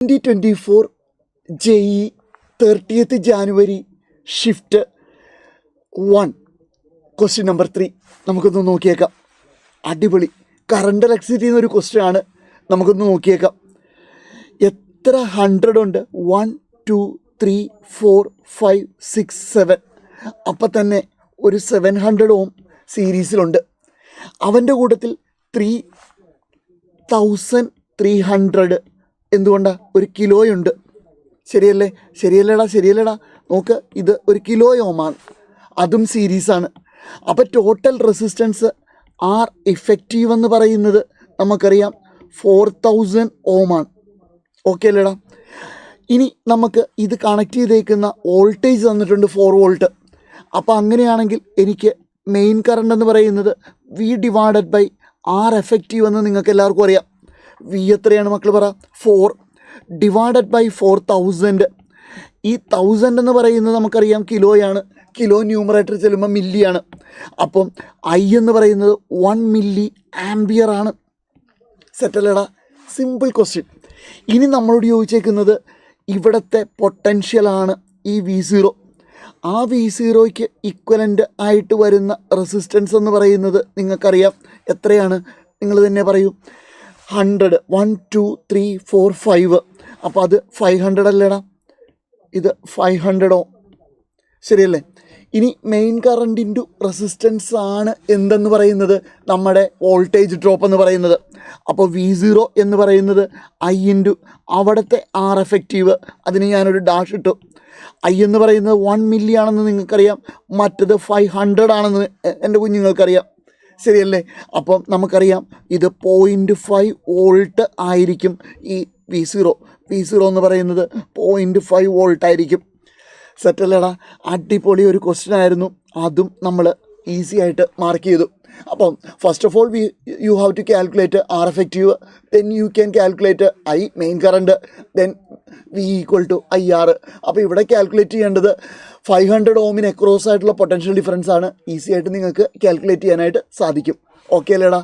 2024 JEE 30th January Shift 1 Question number 3 നമുക്കൊന്ന് നോക്കിയേക്കാം. അടിപൊളി current electricity എന്നൊരു ക്വസ്റ്റ്യൻ ആണ്. നമുക്കൊന്ന് നോക്കിയേക്കാം. എത്ര 100 ഉണ്ട്? 1 2 3 4 5 6 7. അപ്പം തന്നെ ഒരു 700 ഓം സീരീസിലുണ്ട്. അവൻ്റെ കൂട്ടത്തിൽ 3300 എന്തുകൊണ്ടാണ്? ഒരു കിലോയുണ്ട്. ശരിയല്ലേടാ നോക്ക്, ഇത് ഒരു കിലോ ഓമാണ്, അതും സീരീസാണ്. അപ്പോൾ ടോട്ടൽ റെസിസ്റ്റൻസ് ആർ ഇഫക്റ്റീവ് എന്ന് പറയുന്നത് നമുക്കറിയാം 4000 ഓമാണ്. ഓക്കെ അല്ലേടാ? ഇനി നമുക്ക് ഇത് കണക്ട് ചെയ്തേക്കുന്ന വോൾട്ടേജ് തന്നിട്ടുണ്ട് 4 വോൾട്ട്. അപ്പോൾ അങ്ങനെയാണെങ്കിൽ എനിക്ക് മെയിൻ കറണ്ട് എന്ന് പറയുന്നത് V/R എഫക്റ്റീവ് എന്ന് നിങ്ങൾക്ക് എല്ലാവർക്കും അറിയാം. വി എത്രയാണ് മക്കൾ പറ? 4 / 4000. ഈ 1000 എന്ന് പറയുന്നത് നമുക്കറിയാം കിലോയാണ്. കിലോ ന്യൂമറേറ്റർ ചെല്ലുമ്പോൾ മില്ലിയാണ്. അപ്പം ഐ എന്ന് പറയുന്നത് 1 മില്ലി ആംബിയർ ആണ്. സെറ്റല്ലേടാ? Simple question. ഇനി നമ്മളോട് ചോദിച്ചേക്കുന്നത് ഇവിടുത്തെ പൊട്ടൻഷ്യലാണ് ഈ V0. ആ V0യ്ക്ക് ഇക്വലൻ്റ് ആയിട്ട് വരുന്ന റെസിസ്റ്റൻസ് എന്ന് പറയുന്നത് നിങ്ങൾക്കറിയാം എത്രയാണ്? നിങ്ങൾ തന്നെ പറയൂ. 100 1 2 3 4 5. അപ്പോൾ അത് 500 അല്ലേടാ? ഇത് 500 ഓം. ശരിയല്ലേ? ഇനി മെയിൻ കറണ്ട് ഇൻറ്റു റെസിസ്റ്റൻസ് ആണ് എന്തെന്ന് പറയുന്നത് നമ്മുടെ വോൾട്ടേജ് ഡ്രോപ്പ് എന്ന് പറയുന്നത്. അപ്പോൾ V0 എന്ന് പറയുന്നത് I ഇൻറ്റു അവിടുത്തെ R എഫക്റ്റീവ്. അതിന് ഞാനൊരു ഡാഷ് ഇട്ടു. I എന്ന് പറയുന്നത് 1 മില്ലി ആണെന്ന് നിങ്ങൾക്കറിയാം, മറ്റത് 500 ആണെന്ന് എൻ്റെ കുഞ്ഞുങ്ങൾക്കറിയാം. ശരിയല്ലേ? അപ്പം നമുക്കറിയാം ഇത് 0.5 വോൾട്ട് ആയിരിക്കും. ഈ V0 എന്ന് പറയുന്നത് 0.5 വോൾട്ട് ആയിരിക്കും. സെറ്റല്ലേടാ? അടിപൊളി ഒരു ക്വസ്റ്റ്യൻ ആയിരുന്നു. അതും നമ്മൾ ഈസി ആയിട്ട് മാർക്ക് ചെയ്തു. അപ്പം first of all you have to calculate R effective, then you can calculate I main current, then V = IR. അപ്പോൾ ഇവിടെ കാൽക്കുലേറ്റ് ചെയ്യേണ്ടത് 500 ഓമിന് അക്രോസ് ആയിട്ടുള്ള പൊട്ടൻഷ്യൽ ഡിഫറൻസ് ആണ്. ഈസി ആയിട്ട് നിങ്ങൾക്ക് കാൽക്കുലേറ്റ് ചെയ്യാനായിട്ട് സാധിക്കും. ഓക്കെ അല്ലേടാ?